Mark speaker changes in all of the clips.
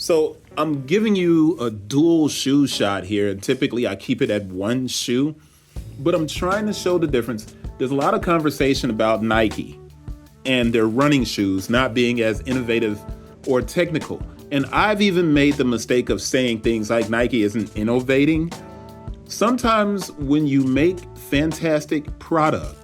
Speaker 1: So I'm giving you a dual shoe shot here. Typically I keep it at one shoe, but I'm trying to show the difference. There's a lot of conversation about Nike and their running shoes not being as innovative or technical. And I've even made the mistake of saying things like Nike isn't innovating. Sometimes when you make fantastic product,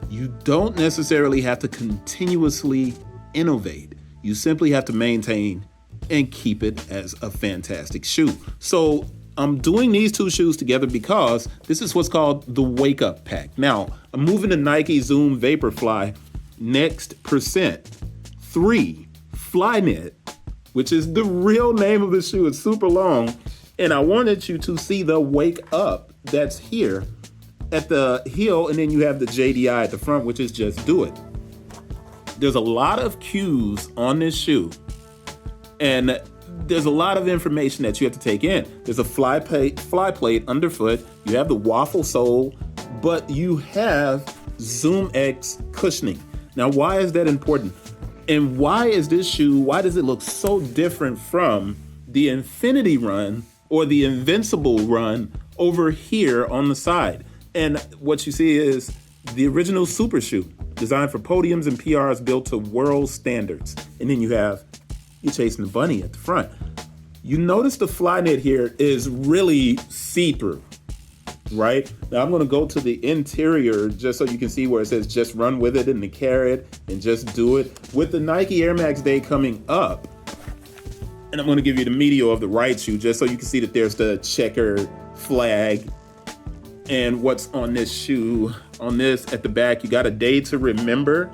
Speaker 1: you don't necessarily have to continuously innovate. You simply have to maintain and keep it as a fantastic shoe. So I'm doing these two shoes together because this is what's called the Wake Up Pack. Now, I'm moving the Nike Zoom Vaporfly Next Percent 3 Flyknit, which is the real name of the shoe. It's super long. And I wanted you to see the Wake Up that's here at the heel, and then you have the JDI at the front, which is just do it. There's a lot of cues on this shoe, and there's a lot of information that you have to take in. There's a fly plate underfoot, you have the waffle sole, but you have Zoom X cushioning. Now, why is that important? And why is this shoe, why does it look so different from the Infinity Run or the Invincible Run over here on the side? And what you see is the original super shoe, designed for podiums and PRs, built to world standards. And then you're chasing the bunny at the front. You notice the Flyknit here is really see-through, right? Now I'm gonna go to the interior just so you can see where it says just run with it in the carrot and just do it. With the Nike Air Max Day coming up, and I'm gonna give you the medial of the right shoe just so you can see that there's the checkered flag. And what's on this shoe, on this at the back, you got a day to remember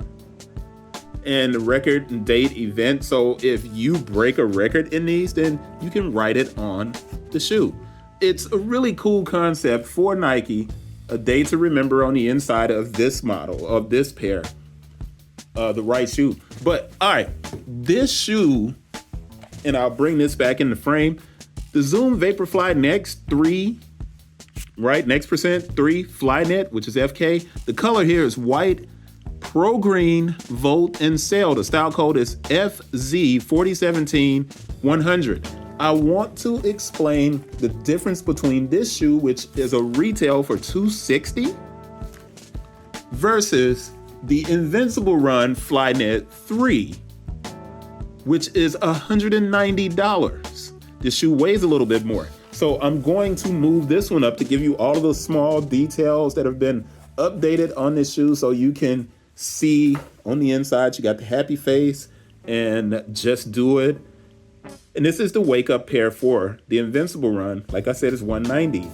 Speaker 1: and the record and date event. So if you break a record in these, then you can write it on the shoe. It's a really cool concept for Nike, a day to remember on the inside of this model, of this pair, the right shoe. But all right, this shoe, and I'll bring this back in the frame, the Zoom Vaporfly Next 3, right? Next Percent 3 Flyknit, which is FK. The color here is white, pro green, volt, and sail. The style code is FZ4017-100. I want to explain the difference between this shoe, which is a retail for $260, versus the Invincible Run Flyknit 3, which is $190. This shoe weighs a little bit more. So I'm going to move this one up to give you all of the small details that have been updated on this shoe so you can see on the inside, you got the happy face and just do it. And this is the wake up pair for the Invincible Run. Like I said, it's $190.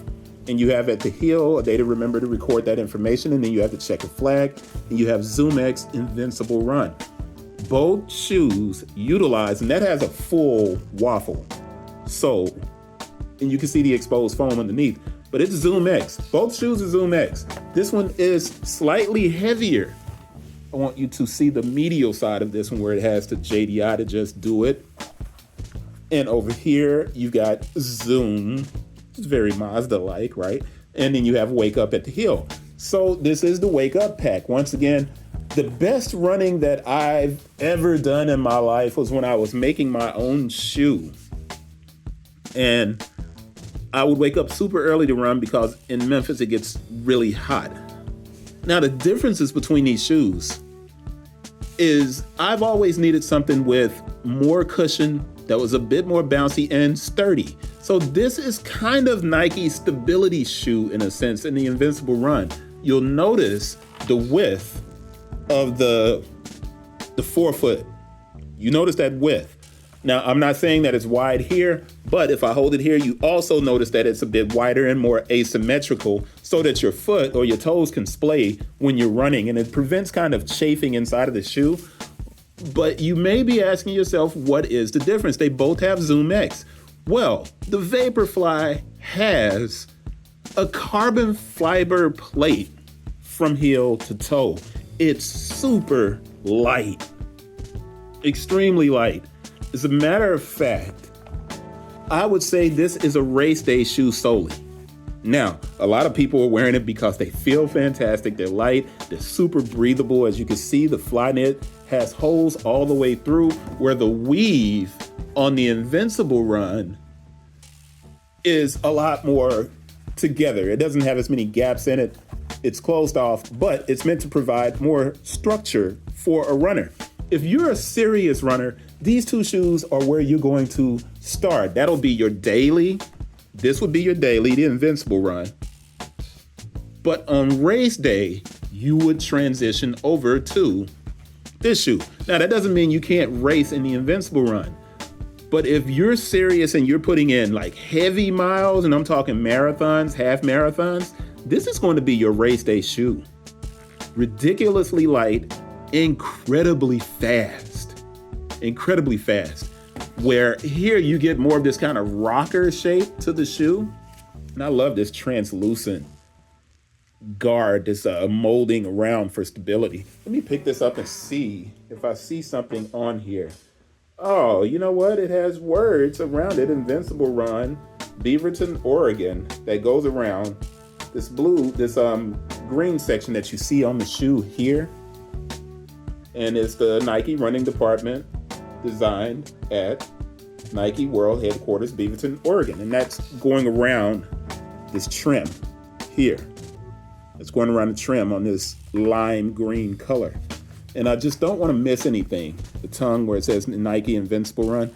Speaker 1: And you have at the heel a day to remember to record that information. And then you have the checkered flag. And you have Zoom X Invincible Run. Both shoes utilize, and that has a full waffle sole. And you can see the exposed foam underneath. But it's Zoom X. Both shoes are Zoom X. This one is slightly heavier. I want you to see the medial side of this one where it has the JDI to just do it. And over here, you've got Zoom. It's very Mazda-like, right? And then you have Wake Up at the heel. So this is the Wake Up Pack. Once again, the best running that I've ever done in my life was when I was making my own shoe. And I would wake up super early to run because in Memphis, it gets really hot. Now, the differences between these shoes is I've always needed something with more cushion that was a bit more bouncy and sturdy. So this is kind of Nike's stability shoe in a sense in the Invincible Run. You'll notice the width of the forefoot. You notice that width. Now, I'm not saying that it's wide here, but if I hold it here, you also notice that it's a bit wider and more asymmetrical so that your foot or your toes can splay when you're running, and it prevents kind of chafing inside of the shoe. But you may be asking yourself, what is the difference? They both have Zoom X. Well, the Vaporfly has a carbon fiber plate from heel to toe. It's super light, extremely light. As a matter of fact, I would say this is a race day shoe solely. Now, a lot of people are wearing it because they feel fantastic. They're light, they're super breathable. As you can see, the Flyknit has holes all the way through where the weave on the Invincible Run is a lot more together. It doesn't have as many gaps in it. It's closed off, but it's meant to provide more structure for a runner. If you're a serious runner, these two shoes are where you're going to start. That'll be your daily. This would be your daily, the Invincible Run. But on race day, you would transition over to this shoe. Now, that doesn't mean you can't race in the Invincible Run. But if you're serious and you're putting in like heavy miles, and I'm talking marathons, half marathons, this is going to be your race day shoe. Ridiculously light, incredibly fast. Incredibly fast. Where here you get more of this kind of rocker shape to the shoe. And I love this translucent guard, this molding around for stability. Let me pick this up and see if I see something on here. Oh, you know what? It has words around it. Invincible Run, Beaverton, Oregon, that goes around this green section that you see on the shoe here. And it's the Nike running department designed at Nike World Headquarters, Beaverton, Oregon. And that's going around this trim here. It's going around the trim on this lime green color. And I just don't want to miss anything. The tongue where it says Nike Invincible Run.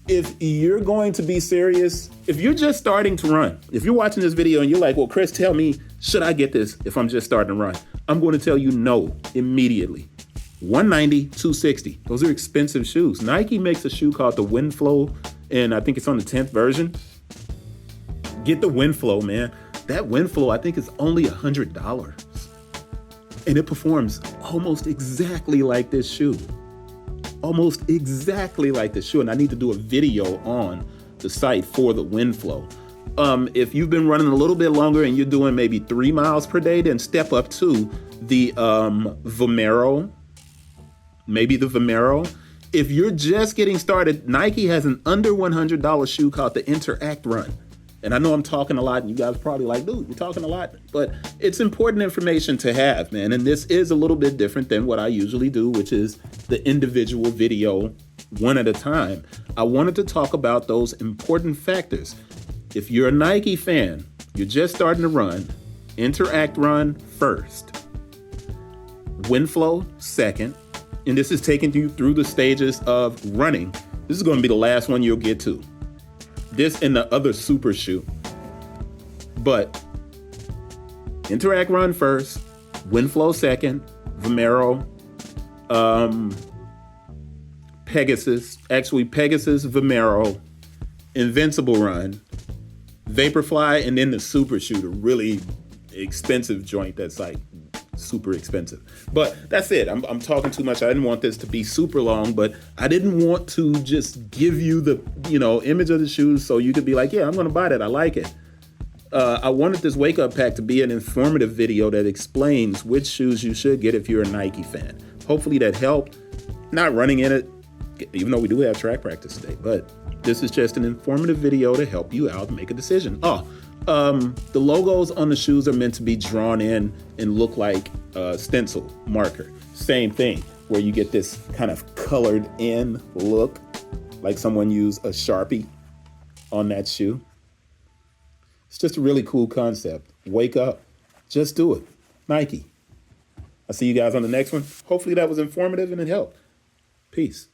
Speaker 1: If you're going to be serious, if you're just starting to run, if you're watching this video and you're like, well, Chris, tell me, should I get this if I'm just starting to run? I'm going to tell you no immediately. $190, $260. Those are expensive shoes. Nike makes a shoe called the Windflow, and I think it's on the 10th version. Get the Windflow, man. That Windflow, I think, is only $100. And it performs almost exactly like this shoe. Almost exactly like this shoe. And I need to do a video on the site for the Windflow. If you've been running a little bit longer and you're doing maybe 3 miles per day, then step up to the Vomero. Maybe the Vomero. If you're just getting started, Nike has an under $100 shoe called the Interact Run. And I know I'm talking a lot, and you guys are probably like, dude, you're talking a lot. But it's important information to have, man. And this is a little bit different than what I usually do, which is the individual video one at a time. I wanted to talk about those important factors. If you're a Nike fan, you're just starting to run, Interact Run first, Windflow second, and this is taking you through the stages of running. This is going to be the last one you'll get to. This and the other super shoe. But Interact Run first, Windflow second, Vomero, Pegasus, Vomero, Invincible Run, Vaporfly, and then the super shoe, the really expensive joint that's like super expensive. But that's it. I'm talking too much. I didn't want this to be super long, but I didn't want to just give you the, image of the shoes so you could be like, yeah, I'm going to buy that. I like it. I wanted this wake up pack to be an informative video that explains which shoes you should get if you're a Nike fan. Hopefully that helped. Not running in it, even though we do have track practice today, but this is just an informative video to help you out and make a decision. The logos on the shoes are meant to be drawn in and look like a stencil marker. Same thing, where you get this kind of colored in look, like someone used a Sharpie on that shoe. It's just a really cool concept. Wake up, just do it. Nike. I'll see you guys on the next one. Hopefully that was informative and it helped. Peace.